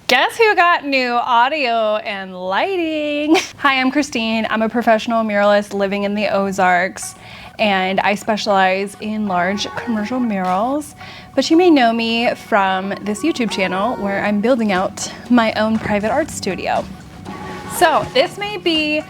Guess who got new audio and lighting? Hi, I'm Christine. I'm a professional muralist living in the Ozarks, and I specialize in large commercial murals. But you may know me from this YouTube channel where I'm building out my own private art studio. So this may be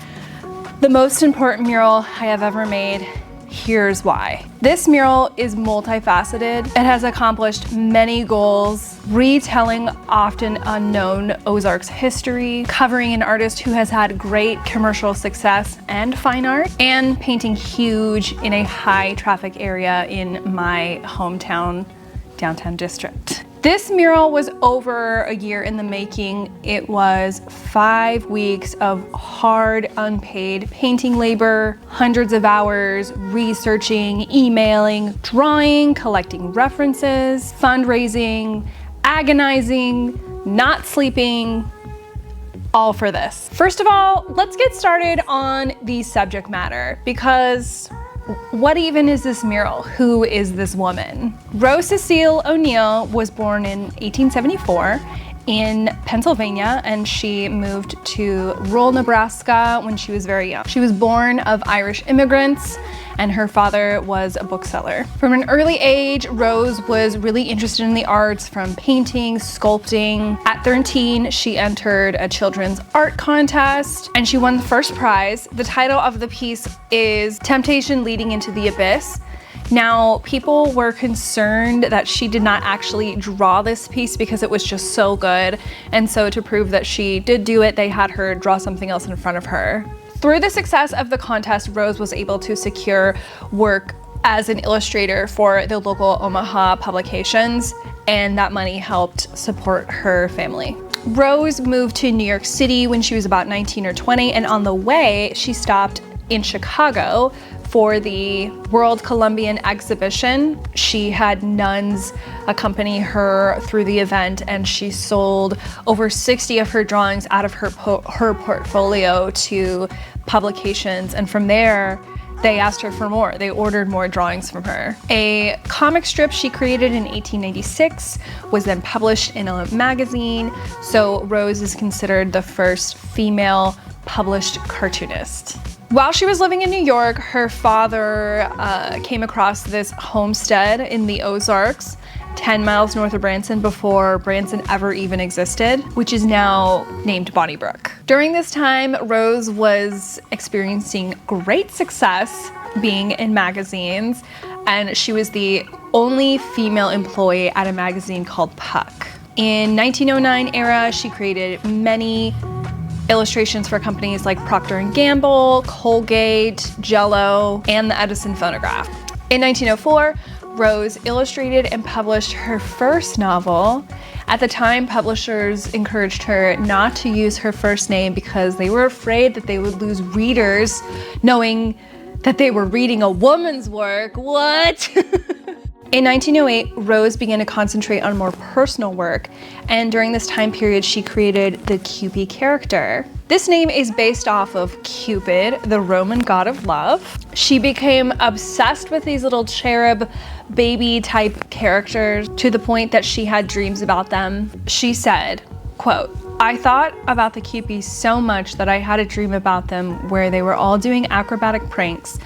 the most important mural I have ever made. Here's why. This mural is multifaceted. It has accomplished many goals, retelling often unknown Ozarks history, covering an artist who has had great commercial success and fine art, and painting huge in a high traffic area in my hometown, downtown district. This mural was over a year in the making. It was 5 weeks of hard, unpaid painting labor, hundreds of hours researching, emailing, drawing, collecting references, fundraising, agonizing, not sleeping, all for this. First of all, let's get started on the subject matter, because what even is this mural? Who is this woman? Rose Cecile O'Neill was born in 1874 in Pennsylvania, and she moved to rural Nebraska when she was very young. She was born of Irish immigrants, and her father was a bookseller. From an early age, Rose was really interested in the arts, from painting, sculpting. At 13, she entered a children's art contest, and she won the first prize. The title of the piece is Temptation Leading into the Abyss. Now, people were concerned that she did not actually draw this piece because it was just so good. And so to prove that she did do it, they had her draw something else in front of her. Through the success of the contest, Rose was able to secure work as an illustrator for the local Omaha publications, and that money helped support her family. Rose moved to New York City when she was about 19 or 20, and on the way, she stopped in Chicago for the World Columbian Exhibition. She had nuns accompany her through the event, and she sold over 60 of her drawings out of her portfolio to publications, and from there, they asked her for more. They ordered more drawings from her. A comic strip she created in 1896 was then published in a magazine, so Rose is considered the first female published cartoonist. While she was living in New York, her father came across this homestead in the Ozarks, 10 miles north of Branson, before Branson ever even existed, which is now named Bonnybrook. During this time, Rose was experiencing great success being in magazines, and she was the only female employee at a magazine called Puck. In 1909 era, she created many illustrations for companies like Procter & Gamble, Colgate, Jell-O, and the Edison phonograph. In 1904, Rose illustrated and published her first novel. At the time, publishers encouraged her not to use her first name because they were afraid that they would lose readers knowing that they were reading a woman's work. What? In 1908, Rose began to concentrate on more personal work, and during this time period, she created the Cupid character. This name is based off of Cupid, the Roman god of love. She became obsessed with these little cherub baby type characters to the point that she had dreams about them. She said, quote, "I thought about the Cupids so much that I had a dream about them where they were all doing acrobatic pranks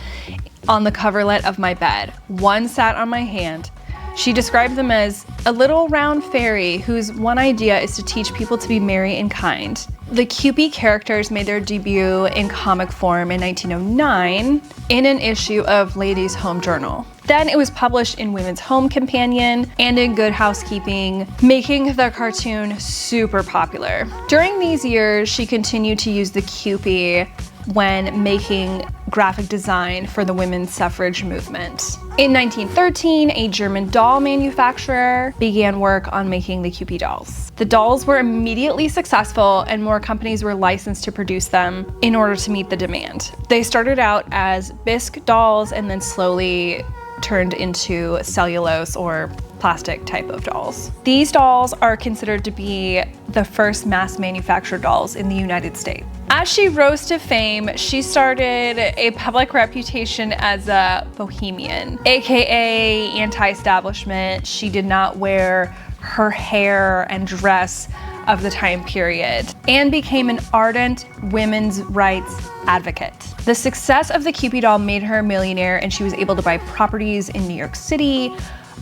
on the coverlet of my bed. One sat on my hand." She described them as a little round fairy whose one idea is to teach people to be merry and kind. The Cupid characters made their debut in comic form in 1909 in an issue of Ladies' Home Journal. Then it was published in Women's Home Companion and in Good Housekeeping, making the cartoon super popular. During these years, she continued to use the Cupid when making graphic design for the women's suffrage movement. In 1913, a German doll manufacturer began work on making the Cupid dolls. The dolls were immediately successful, and more companies were licensed to produce them in order to meet the demand. They started out as bisque dolls and then slowly turned into cellulose or plastic type of dolls. These dolls are considered to be the first mass manufactured dolls in the United States. As she rose to fame, she started a public reputation as a bohemian, aka anti-establishment. She did not wear her hair and dress of the time period and became an ardent women's rights advocate. The success of the Cupid doll made her a millionaire, and she was able to buy properties in New York City,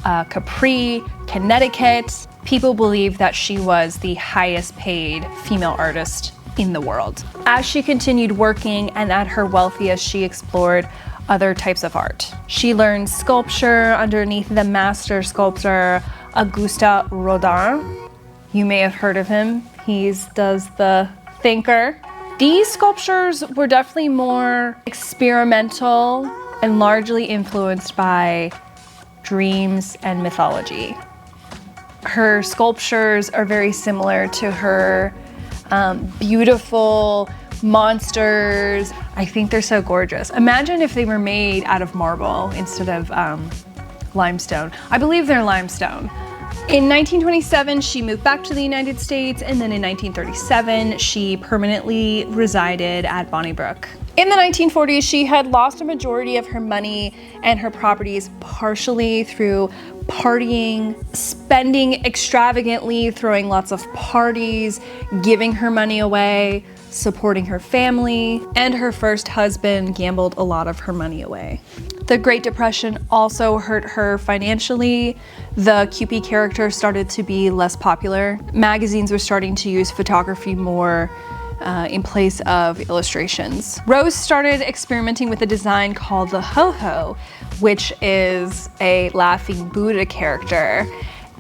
Capri, Connecticut. People believe that she was the highest paid female artist in the world. As she continued working and at her wealthiest, she explored other types of art. She learned sculpture underneath the master sculptor Auguste Rodin. You may have heard of him. He does the Thinker. These sculptures were definitely more experimental and largely influenced by dreams and mythology. Her sculptures are very similar to her beautiful monsters. I think they're so gorgeous. Imagine if they were made out of marble instead of limestone. I believe they're limestone. In 1927, she moved back to the United States, and then in 1937, she permanently resided at Bonnybrook. In the 1940s, she had lost a majority of her money and her properties, partially through partying, spending extravagantly, throwing lots of parties, giving her money away, supporting her family, and her first husband gambled a lot of her money away. The Great Depression also hurt her financially. The Cupid character started to be less popular. Magazines were starting to use photography more in place of illustrations. Rose started experimenting with a design called the Ho-Ho, which is a laughing Buddha character.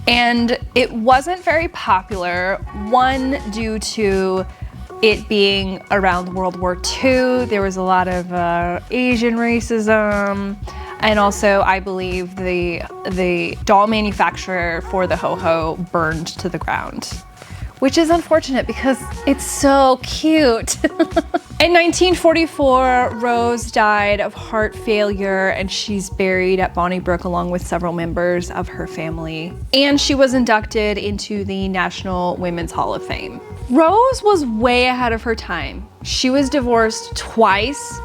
And it wasn't very popular, one, due to it being around World War II. There was a lot of Asian racism, and also I believe the doll manufacturer for the Ho-Ho burned to the ground, which is unfortunate because it's so cute. In 1944, Rose died of heart failure, and she's buried at Bonnybrook along with several members of her family. And she was inducted into the National Women's Hall of Fame. Rose was way ahead of her time. She was divorced twice,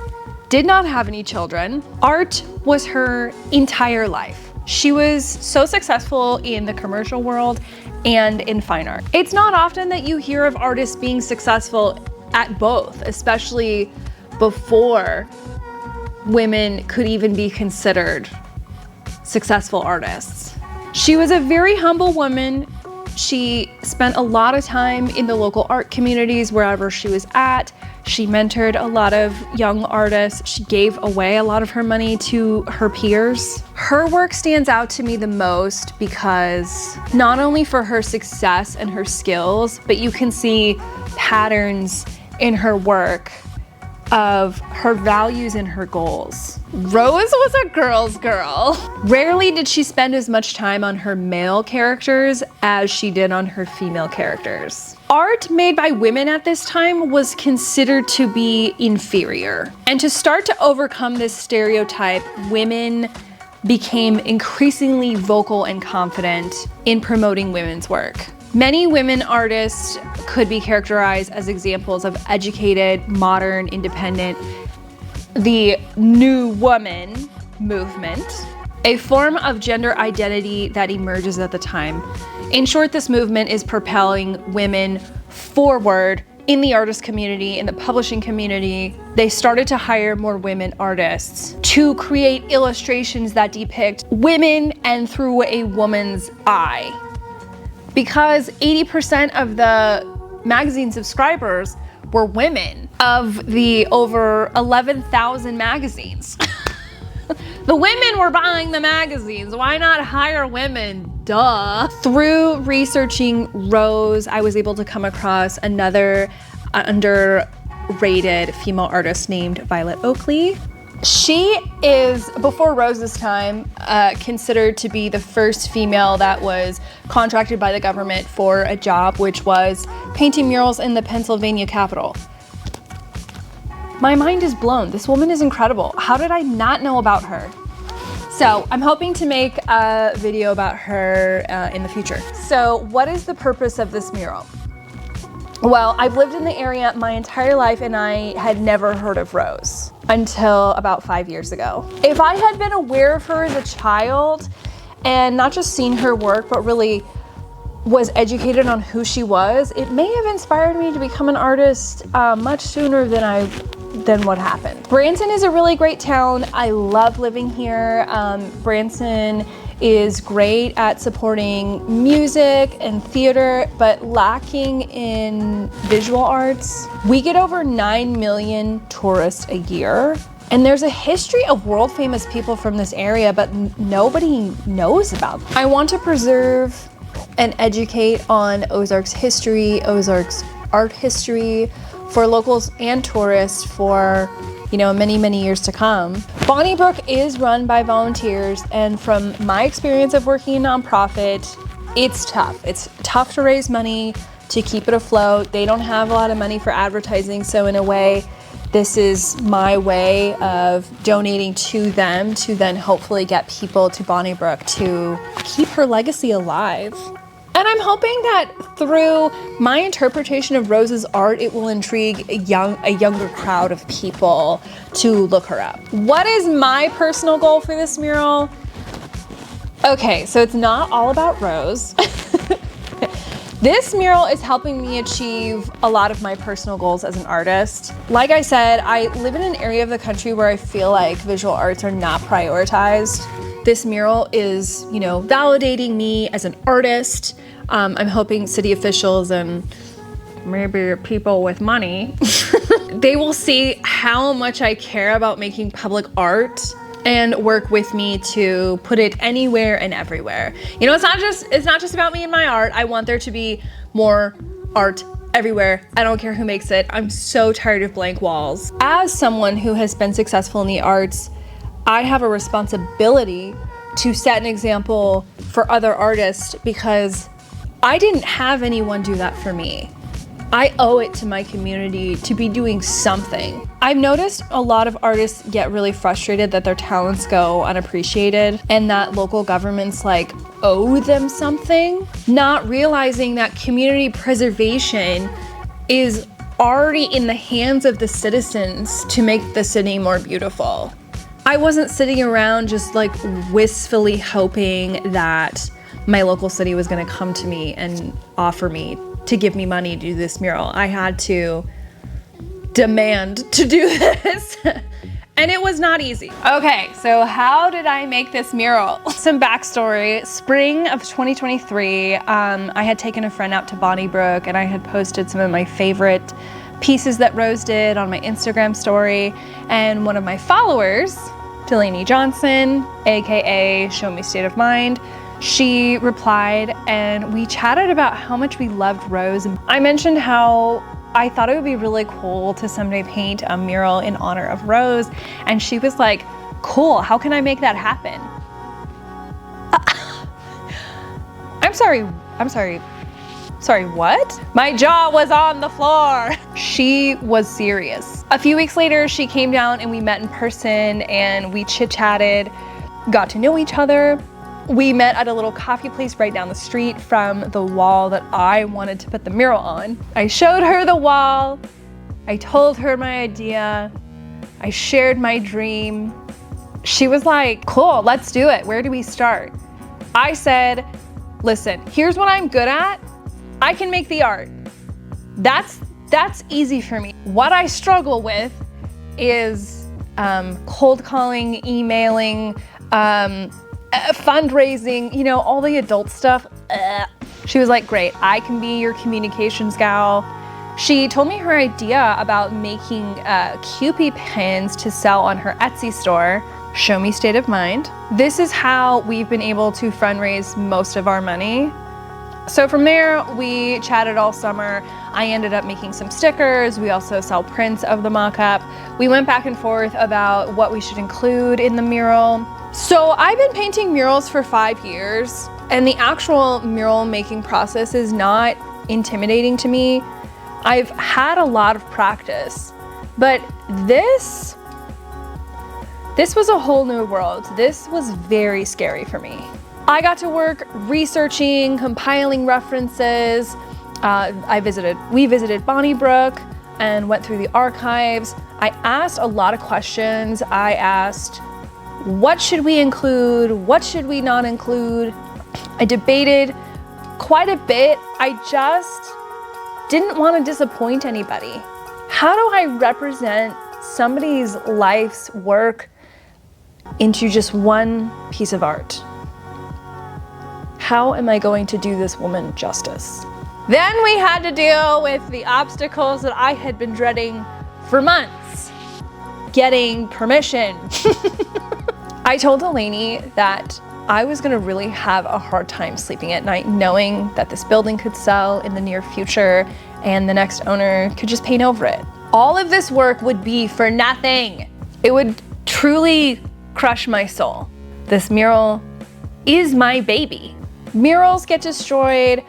did not have any children. Art was her entire life. She was so successful in the commercial world and in fine art. It's not often that you hear of artists being successful at both, especially before women could even be considered successful artists. She was a very humble woman. She spent a lot of time in the local art communities wherever she was at. She mentored a lot of young artists. She gave away a lot of her money to her peers. Her work stands out to me the most because not only for her success and her skills, but you can see patterns in her work of her values and her goals. Rose was a girl's girl. Rarely did she spend as much time on her male characters as she did on her female characters. Art made by women at this time was considered to be inferior. And to start to overcome this stereotype, women became increasingly vocal and confident in promoting women's work. Many women artists could be characterized as examples of educated, modern, independent, the new woman movement, a form of gender identity that emerges at the time. In short, this movement is propelling women forward in the artist community, in the publishing community. They started to hire more women artists to create illustrations that depict women and through a woman's eye. Because 80% of the magazine subscribers were women of the over 11,000 magazines. The women were buying the magazines. Why not hire women? Duh. Through researching Rose, I was able to come across another underrated female artist named Violet Oakley. She is, before Rose's time, considered to be the first female that was contracted by the government for a job, which was painting murals in the Pennsylvania Capitol. My mind is blown. This woman is incredible. How did I not know about her? So I'm hoping to make a video about her in the future. So what is the purpose of this mural? Well, I've lived in the area my entire life and I had never heard of Rose until about 5 years ago. If I had been aware of her as a child and not just seen her work, but really was educated on who she was, it may have inspired me to become an artist much sooner than what happened. Branson is a really great town. I love living here. Branson is great at supporting music and theater, but lacking in visual arts. We get over 9 million tourists a year. And there's a history of world famous people from this area, but nobody knows about them. I want to preserve and educate on Ozarks history, Ozarks art history for locals and tourists for, you know, many, many years to come. Bonnybrook is run by volunteers, and from my experience of working in nonprofit, it's tough. It's tough to raise money to keep it afloat. They don't have a lot of money for advertising, so in a way, this is my way of donating to them to then hopefully get people to Bonnybrook to keep her legacy alive. And I'm hoping that through my interpretation of Rose's art, it will intrigue a younger crowd of people to look her up. What is my personal goal for this mural? Okay, so it's not all about Rose. This mural is helping me achieve a lot of my personal goals as an artist. Like I said, I live in an area of the country where I feel like visual arts are not prioritized. This mural is, you know, validating me as an artist. I'm hoping city officials and maybe people with money, they will see how much I care about making public art and work with me to put it anywhere and everywhere. You know, it's not just about me and my art. I want there to be more art everywhere. I don't care who makes it. I'm so tired of blank walls. As someone who has been successful in the arts, I have a responsibility to set an example for other artists because I didn't have anyone do that for me. I owe it to my community to be doing something. I've noticed a lot of artists get really frustrated that their talents go unappreciated and that local governments like owe them something, not realizing that community preservation is already in the hands of the citizens to make the city more beautiful. I wasn't sitting around just like wistfully hoping that my local city was gonna come to me and offer me to give me money to do this mural. I had to demand to do this. And it was not easy. Okay, so how did I make this mural? Some backstory. Spring of 2023, I had taken a friend out to Bonnybrook and I had posted some of my favorite pieces that Rose did on my Instagram story. And one of my followers, Delaney Johnson, AKA Show Me State of Mind, she replied and we chatted about how much we loved Rose. I mentioned how I thought it would be really cool to someday paint a mural in honor of Rose. And she was like, cool, how can I make that happen? Sorry, what? My jaw was on the floor. She was serious. A few weeks later, she came down and we met in person and we chit-chatted, got to know each other. We met at a little coffee place right down the street from the wall that I wanted to put the mural on. I showed her the wall. I told her my idea. I shared my dream. She was like, cool, let's do it. Where do we start? I said, listen, here's what I'm good at. I can make the art. That's easy for me. What I struggle with is cold calling, emailing, fundraising, you know, all the adult stuff. She was like, great, I can be your communications gal. She told me her idea about making Kewpie pins to sell on her Etsy store, Show Me State of Mind. This is how we've been able to fundraise most of our money. So from there, we chatted all summer. I ended up making some stickers. We also sell prints of the mock-up. We went back and forth about what we should include in the mural. So I've been painting murals for 5 years, and the actual mural making process is not intimidating to me. I've had a lot of practice, but this was a whole new world. This was very scary for me. I got to work researching, compiling references. We visited Bonnybrook and went through the archives. I asked a lot of questions. I asked, what should we include? What should we not include? I debated quite a bit. I just didn't want to disappoint anybody. How do I represent somebody's life's work into just one piece of art? How am I going to do this woman justice? Then we had to deal with the obstacles that I had been dreading for months. Getting permission. I told Delaney that I was gonna really have a hard time sleeping at night knowing that this building could sell in the near future and the next owner could just paint over it. All of this work would be for nothing. It would truly crush my soul. This mural is my baby. Murals get destroyed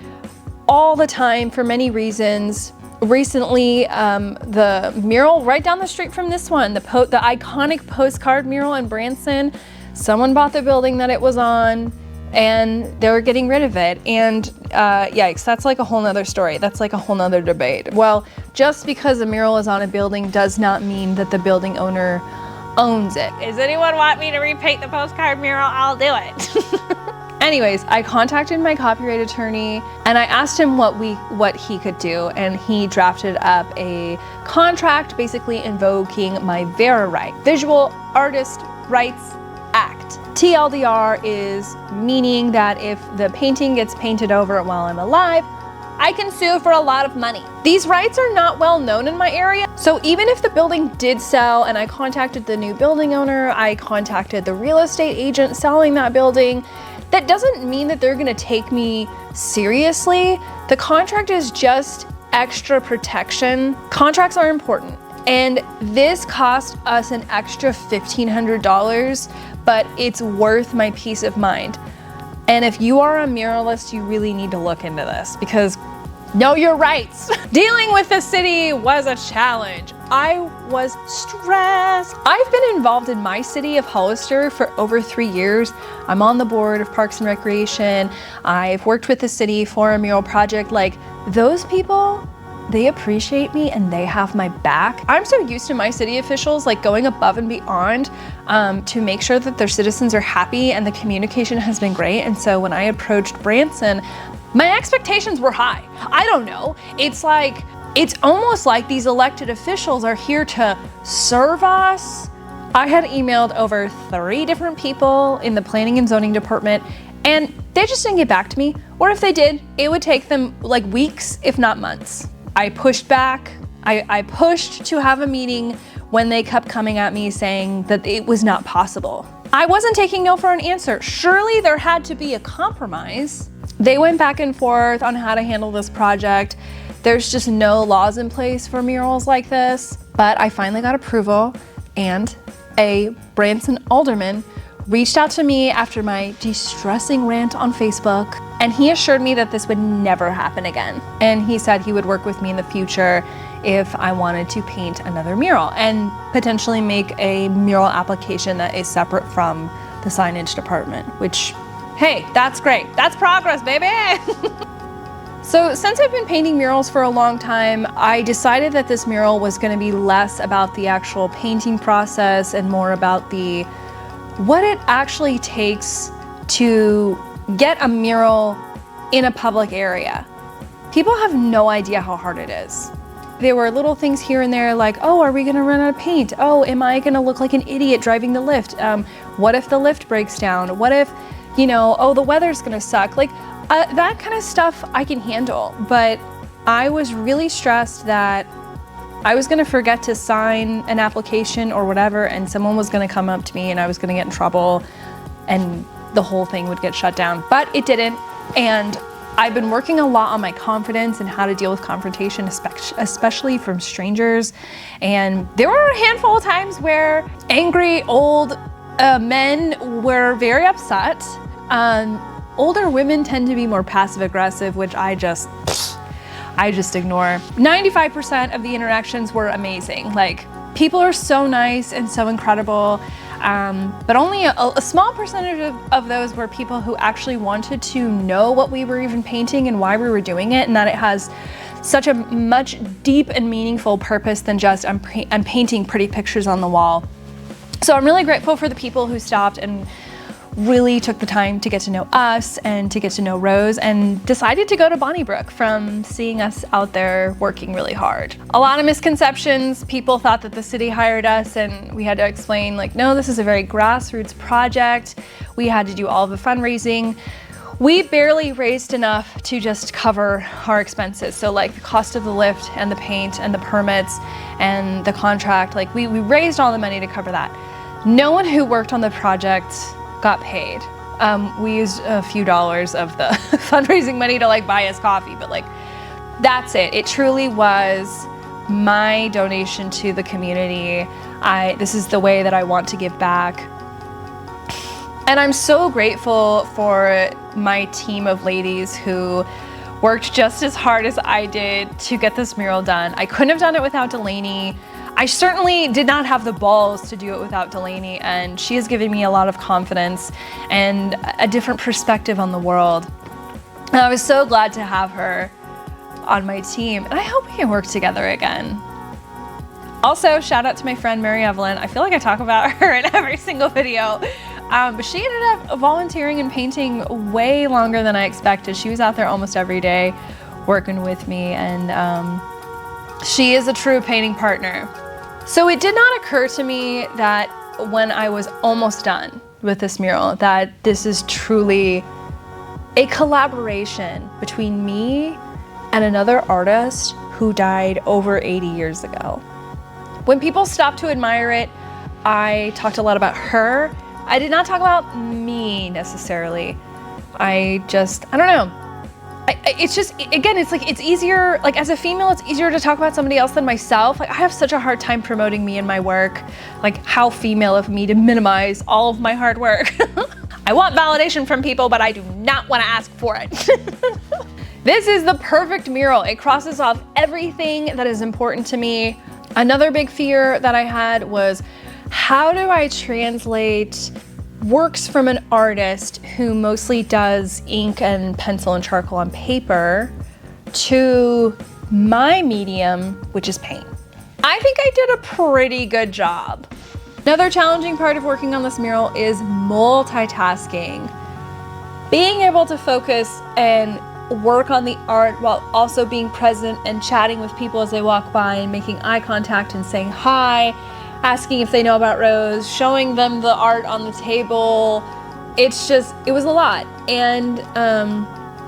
all the time for many reasons. Recently, the mural right down the street from this one, the iconic postcard mural in Branson, someone bought the building that it was on and they were getting rid of it. And yikes, that's like a whole nother story. That's like a whole nother debate. Well, just because a mural is on a building does not mean that the building owner owns it. Does anyone want me to repaint the postcard mural? I'll do it. Anyways, I contacted my copyright attorney and I asked him what he could do, and he drafted up a contract basically invoking my VARA right, Visual Artist Rights Act. TLDR is meaning that if the painting gets painted over while I'm alive, I can sue for a lot of money. These rights are not well known in my area, so even if the building did sell and I contacted the new building owner, I contacted the real estate agent selling that building, that doesn't mean that they're gonna take me seriously. The contract is just extra protection. Contracts are important. And this cost us an extra $1,500, but it's worth my peace of mind. And if you are a muralist, you really need to look into this because know your rights. Dealing with the city was a challenge. I was stressed. I've been involved in my city of Hollister for over 3 years. I'm on the board of Parks and Recreation. I've worked with the city for a mural project. Like, those people, they appreciate me and they have my back. I'm so used to my city officials like going above and beyond to make sure that their citizens are happy, and the communication has been great. And so when I approached Branson, my expectations were high. I don't know. It's almost like these elected officials are here to serve us. I had emailed over 3 different people in the planning and zoning department, and they just didn't get back to me. Or if they did, it would take them like weeks, if not months. I pushed back. I pushed to have a meeting when they kept coming at me saying that it was not possible. I wasn't taking no for an answer. Surely there had to be a compromise. They went back and forth on how to handle this project. There's just no laws in place for murals like this, but I finally got approval, and a Branson alderman reached out to me after my distressing rant on Facebook, and he assured me that this would never happen again. And he said he would work with me in the future if I wanted to paint another mural and potentially make a mural application that is separate from the signage department, which, hey, that's great. That's progress, baby. So since I've been painting murals for a long time, I decided that this mural was going to be less about the actual painting process and more about what it actually takes to get a mural in a public area. People have no idea how hard it is. There were little things here and there like, oh, are we gonna run out of paint? Oh, am I gonna look like an idiot driving the lift? What if the lift breaks down? What if, oh, the weather's gonna suck? Like, that kind of stuff I can handle, but I was really stressed that I was gonna forget to sign an application or whatever, and someone was gonna come up to me and I was gonna get in trouble and the whole thing would get shut down, but it didn't. And I've been working a lot on my confidence and how to deal with confrontation, especially from strangers. And there were a handful of times where angry old men were very upset. Older women tend to be more passive aggressive, which I just ignore. 95% of the interactions were amazing. Like, people are so nice and so incredible. But only a small percentage of those were people who actually wanted to know what we were even painting and why we were doing it, and that it has such a much deep and meaningful purpose than just I'm painting pretty pictures on the wall. So I'm really grateful for the people who stopped and really took the time to get to know us and to get to know Rose, and decided to go to Bonnybrook from seeing us out there working really hard. A lot of misconceptions. People thought that the city hired us and we had to explain, like, no, this is a very grassroots project. We had to do all the fundraising. We barely raised enough to just cover our expenses. So like the cost of the lift and the paint and the permits and the contract, like we raised all the money to cover that. No one who worked on the project got paid. We used a few dollars of the fundraising money to like buy us coffee, but like that's it. It truly was my donation to the community. This is the way that I want to give back. And I'm so grateful for my team of ladies who worked just as hard as I did to get this mural done. I couldn't have done it without Delaney. I certainly did not have the balls to do it without Delaney, and she has given me a lot of confidence and a different perspective on the world. And I was so glad to have her on my team, and I hope we can work together again. Also, shout out to my friend Mary Evelyn. I feel like I talk about her in every single video. But she ended up volunteering and painting way longer than I expected. She was out there almost every day working with me, and she is a true painting partner. So it did not occur to me that when I was almost done with this mural, that this is truly a collaboration between me and another artist who died over 80 years ago. When people stopped to admire it, I talked a lot about her. I did not talk about me necessarily. I don't know. It's just, again, it's like, it's easier, like as a female, it's easier to talk about somebody else than myself. Like I have such a hard time promoting me and my work. Like how female of me to minimize all of my hard work. I want validation from people, but I do not want to ask for it. This is the perfect mural. It crosses off everything that is important to me. Another big fear that I had was, how do I translate works from an artist who mostly does ink and pencil and charcoal on paper to my medium, which is paint? I think I did a pretty good job. Another challenging part of working on this mural is multitasking. Being able to focus and work on the art while also being present and chatting with people as they walk by and making eye contact and saying hi, asking if they know about Rose, showing them the art on the table. It was a lot. And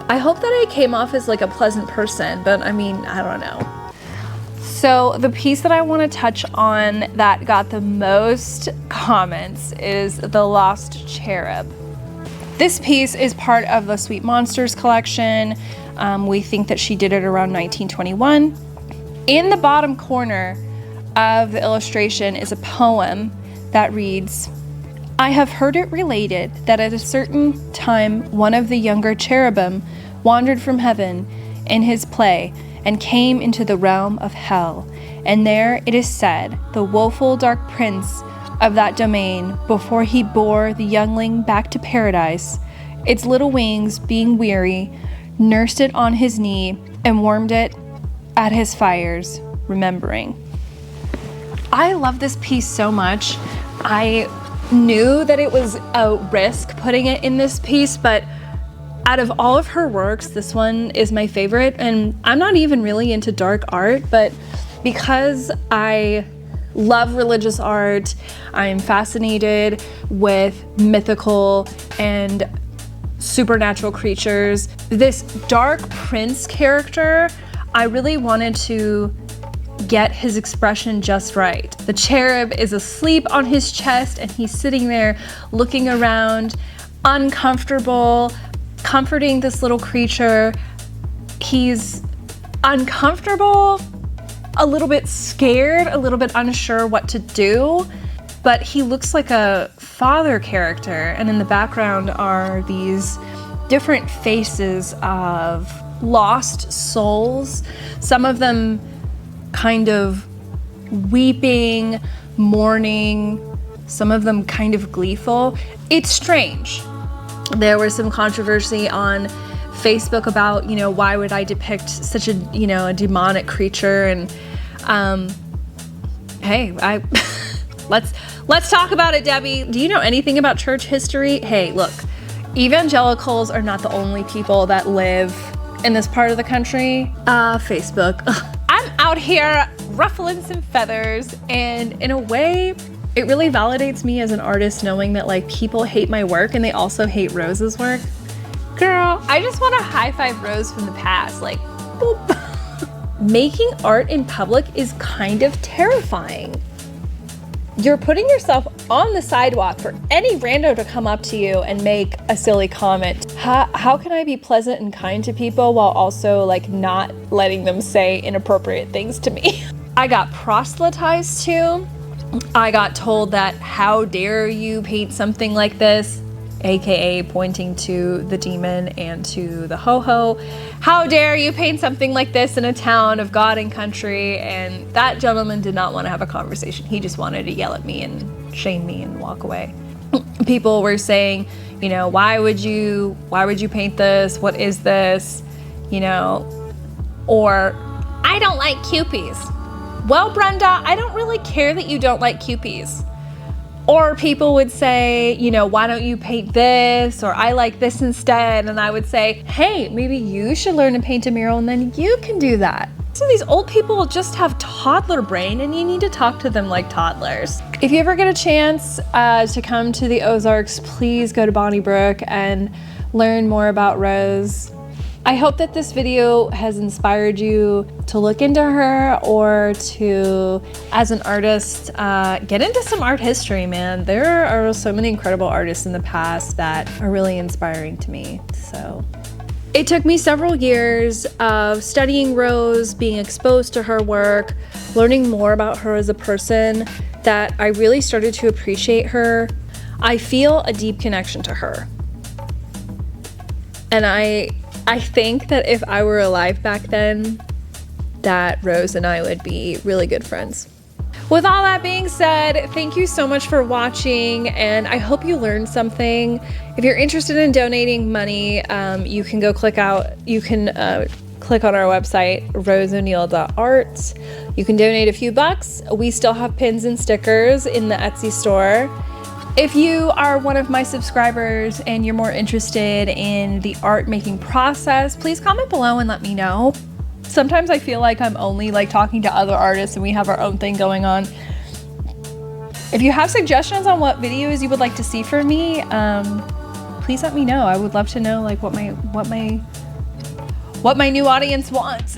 I hope that I came off as like a pleasant person, but I mean, I don't know. So the piece that I want to touch on that got the most comments is the Lost Cherub. This piece is part of the Sweet Monsters collection. We think that she did it around 1921. In the bottom corner of the illustration is a poem that reads, "I have heard it related that at a certain time one of the younger cherubim wandered from heaven in his play and came into the realm of hell. And there it is said, the woeful dark prince of that domain, before he bore the youngling back to paradise, its little wings being weary, nursed it on his knee and warmed it at his fires, remembering." I love this piece so much. I knew that it was a risk putting it in this piece, but out of all of her works, this one is my favorite. And I'm not even really into dark art, but because I love religious art, I'm fascinated with mythical and supernatural creatures. This dark prince character, I really wanted to get his expression just right. The cherub is asleep on his chest and he's sitting there looking around, uncomfortable, comforting this little creature. He's uncomfortable, a little bit scared, a little bit unsure what to do, but he looks like a father character. And in the background are these different faces of lost souls, some of them kind of weeping, mourning, some of them kind of gleeful. It's strange. There was some controversy on Facebook about, why would I depict such a, a demonic creature? And hey, Let's talk about it, Debbie. Do you know anything about church history? Hey, look, evangelicals are not the only people that live in this part of the country. Facebook. I'm out here ruffling some feathers, and in a way, it really validates me as an artist knowing that like people hate my work and they also hate Rose's work. Girl, I just want to high five Rose from the past, like, boop. Making art in public is kind of terrifying. You're putting yourself on the sidewalk for any rando to come up to you and make a silly comment. How can I be pleasant and kind to people while also like not letting them say inappropriate things to me? I got proselytized to. I got told that how dare you paint something like this, aka pointing to the demon and to the ho-ho. How dare you paint something like this in a town of God and country? And that gentleman did not want to have a conversation. He just wanted to yell at me and shame me and walk away. People were saying, you know, why would you paint this? What is this? You know, or I don't like Kewpies. Well, Brenda, I don't really care that you don't like Kewpies. Or people would say, you know, why don't you paint this? Or I like this instead. And I would say, hey, maybe you should learn to paint a mural and then you can do that. So these old people just have toddler brain and you need to talk to them like toddlers. If you ever get a chance to come to the Ozarks, please go to Bonnybrook and learn more about Rose. I hope that this video has inspired you to look into her or to, as an artist, get into some art history, man. There are so many incredible artists in the past that are really inspiring to me. So it took me several years of studying Rose, being exposed to her work, learning more about her as a person, that I really started to appreciate her. I feel a deep connection to her. And I think that if I were alive back then, that Rose and I would be really good friends. With all that being said, thank you so much for watching, and I hope you learned something. If you're interested in donating money, you can click on our website, roseoneal.art. You can donate a few bucks. We still have pins and stickers in the Etsy store. If you are one of my subscribers and you're more interested in the art making process, please comment below and let me know. Sometimes I feel like I'm only like talking to other artists and we have our own thing going on. If you have suggestions on what videos you would like to see from me, please let me know. I would love to know like what my new audience wants.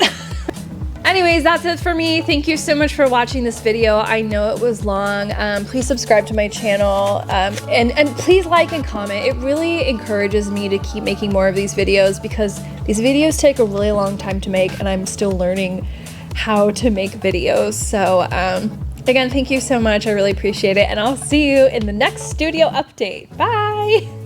Anyways, that's it for me. Thank you so much for watching this video. I know it was long. Please subscribe to my channel and please like and comment. It really encourages me to keep making more of these videos because these videos take a really long time to make and I'm still learning how to make videos. So again, thank you so much. I really appreciate it. And I'll see you in the next studio update. Bye.